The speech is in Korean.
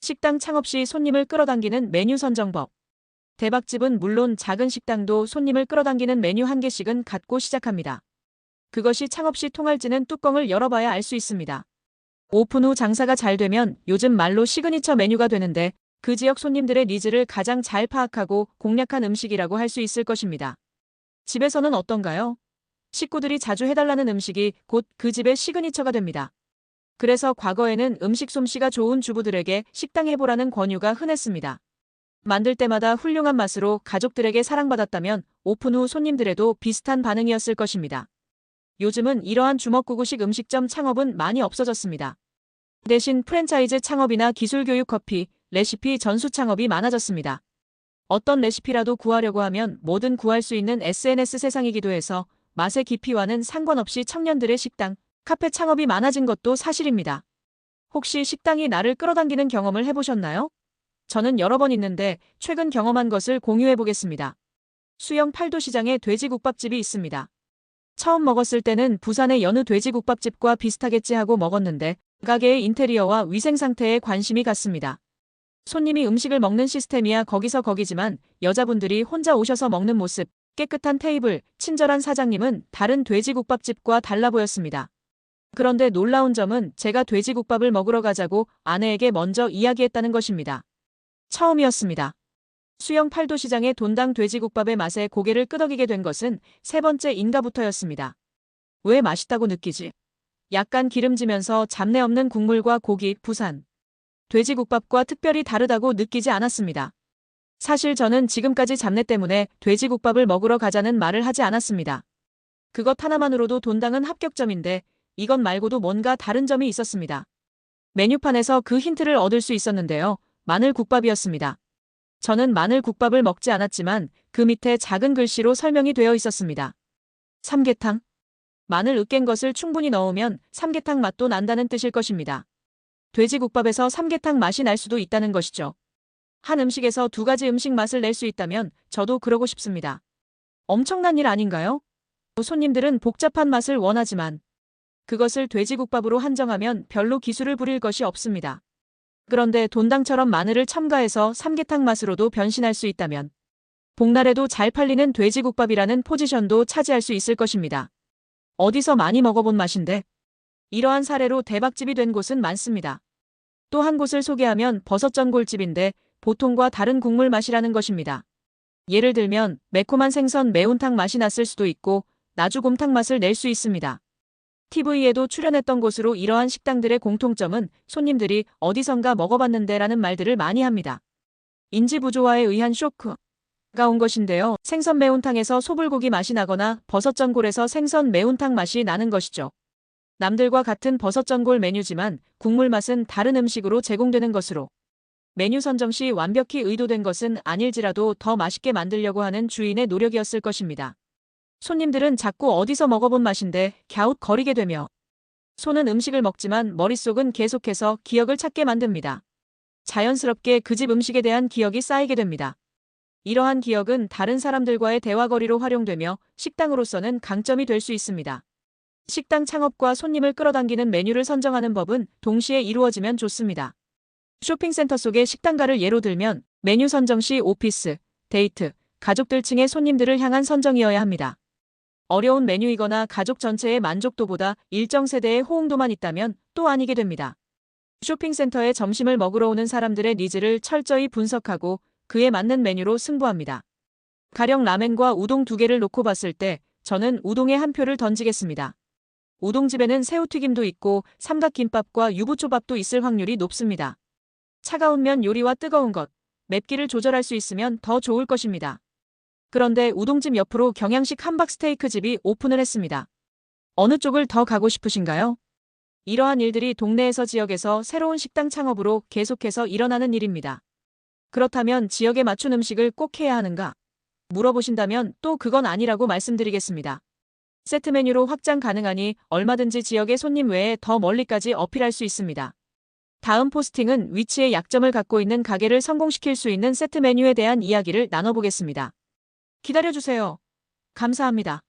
식당 창업 시 손님을 끌어당기는 메뉴 선정법. 대박집은 물론 작은 식당도 손님을 끌어당기는 메뉴 한 개씩은 갖고 시작합니다. 그것이 창업 시 통할지는 뚜껑을 열어봐야 알 수 있습니다. 오픈 후 장사가 잘 되면 요즘 말로 시그니처 메뉴가 되는데 그 지역 손님들의 니즈를 가장 잘 파악하고 공략한 음식이라고 할 수 있을 것입니다. 집에서는 어떤가요? 식구들이 자주 해달라는 음식이 곧 그 집의 시그니처가 됩니다. 그래서 과거에는 음식 솜씨가 좋은 주부들에게 식당 해보라는 권유가 흔했습니다. 만들 때마다 훌륭한 맛으로 가족들에게 사랑받았다면 오픈 후 손님들에도 비슷한 반응이었을 것입니다. 요즘은 이러한 주먹구구식 음식점 창업은 많이 없어졌습니다. 대신 프랜차이즈 창업이나 기술교육 커피, 레시피 전수 창업이 많아졌습니다. 어떤 레시피라도 구하려고 하면 뭐든 구할 수 있는 SNS 세상이기도 해서 맛의 깊이와는 상관없이 청년들의 식당, 카페 창업이 많아진 것도 사실입니다. 혹시 식당이 나를 끌어당기는 경험을 해보셨나요? 저는 여러 번 있는데 최근 경험한 것을 공유해보겠습니다. 수영 팔도시장에 돼지국밥집이 있습니다. 처음 먹었을 때는 부산의 여느 돼지국밥집과 비슷하겠지 하고 먹었는데 가게의 인테리어와 위생 상태에 관심이 갔습니다. 손님이 음식을 먹는 시스템이야 거기서 거기지만 여자분들이 혼자 오셔서 먹는 모습, 깨끗한 테이블, 친절한 사장님은 다른 돼지국밥집과 달라 보였습니다. 그런데 놀라운 점은 제가 돼지국밥을 먹으러 가자고 아내에게 먼저 이야기했다는 것입니다. 처음이었습니다. 수영 팔도시장의 돈당 돼지국밥의 맛에 고개를 끄덕이게 된 것은 세 번째인가부터였습니다. 왜 맛있다고 느끼지? 약간 기름지면서 잡내 없는 국물과 고기, 부산 돼지국밥과 특별히 다르다고 느끼지 않았습니다. 사실 저는 지금까지 잡내 때문에 돼지국밥을 먹으러 가자는 말을 하지 않았습니다. 그것 하나만으로도 돈당은 합격점인데 이것 말고도 뭔가 다른 점이 있었습니다. 메뉴판에서 그 힌트를 얻을 수 있었는데요. 마늘국밥이었습니다. 저는 마늘국밥을 먹지 않았지만 그 밑에 작은 글씨로 설명이 되어 있었습니다. 삼계탕. 마늘 으깬 것을 충분히 넣으면 삼계탕 맛도 난다는 뜻일 것입니다. 돼지국밥에서 삼계탕 맛이 날 수도 있다는 것이죠. 한 음식에서 두 가지 음식 맛을 낼 수 있다면 저도 그러고 싶습니다. 엄청난 일 아닌가요? 손님들은 복잡한 맛을 원하지만 그것을 돼지국밥으로 한정하면 별로 기술을 부릴 것이 없습니다. 그런데 돈당처럼 마늘을 첨가해서 삼계탕 맛으로도 변신할 수 있다면 복날에도 잘 팔리는 돼지국밥이라는 포지션도 차지할 수 있을 것입니다. 어디서 많이 먹어본 맛인데 이러한 사례로 대박집이 된 곳은 많습니다. 또 한 곳을 소개하면 버섯전골집인데 보통과 다른 국물 맛이라는 것입니다. 예를 들면 매콤한 생선 매운탕 맛이 났을 수도 있고 나주곰탕 맛을 낼 수 있습니다. TV에도 출연했던 곳으로 이러한 식당들의 공통점은 손님들이 어디선가 먹어봤는데 라는 말들을 많이 합니다. 인지 부조화에 의한 쇼크가 온 것인데요. 생선 매운탕에서 소불고기 맛이 나거나 버섯전골에서 생선 매운탕 맛이 나는 것이죠. 남들과 같은 버섯전골 메뉴지만 국물 맛은 다른 음식으로 제공되는 것으로 메뉴 선정 시 완벽히 의도된 것은 아닐지라도 더 맛있게 만들려고 하는 주인의 노력이었을 것입니다. 손님들은 자꾸 어디서 먹어본 맛인데 갸웃거리게 되며 손은 음식을 먹지만 머릿속은 계속해서 기억을 찾게 만듭니다. 자연스럽게 그 집 음식에 대한 기억이 쌓이게 됩니다. 이러한 기억은 다른 사람들과의 대화거리로 활용되며 식당으로서는 강점이 될 수 있습니다. 식당 창업과 손님을 끌어당기는 메뉴를 선정하는 법은 동시에 이루어지면 좋습니다. 쇼핑센터 속의 식당가를 예로 들면 메뉴 선정 시 오피스, 데이트, 가족들층의 손님들을 향한 선정이어야 합니다. 어려운 메뉴이거나 가족 전체의 만족도보다 일정 세대의 호응도만 있다면 또 아니게 됩니다. 쇼핑센터에 점심을 먹으러 오는 사람들의 니즈를 철저히 분석하고 그에 맞는 메뉴로 승부합니다. 가령 라멘과 우동 두 개를 놓고 봤을 때 저는 우동에 한 표를 던지겠습니다. 우동집에는 새우튀김도 있고 삼각김밥과 유부초밥도 있을 확률이 높습니다. 차가운 면 요리와 뜨거운 것, 맵기를 조절할 수 있으면 더 좋을 것입니다. 그런데 우동집 옆으로 경양식 함박스테이크집이 오픈을 했습니다. 어느 쪽을 더 가고 싶으신가요? 이러한 일들이 동네에서 지역에서 새로운 식당 창업으로 계속해서 일어나는 일입니다. 그렇다면 지역에 맞춘 음식을 꼭 해야 하는가? 물어보신다면 또 그건 아니라고 말씀드리겠습니다. 세트 메뉴로 확장 가능하니 얼마든지 지역의 손님 외에 더 멀리까지 어필할 수 있습니다. 다음 포스팅은 위치에 약점을 갖고 있는 가게를 성공시킬 수 있는 세트 메뉴에 대한 이야기를 나눠보겠습니다. 기다려주세요. 감사합니다.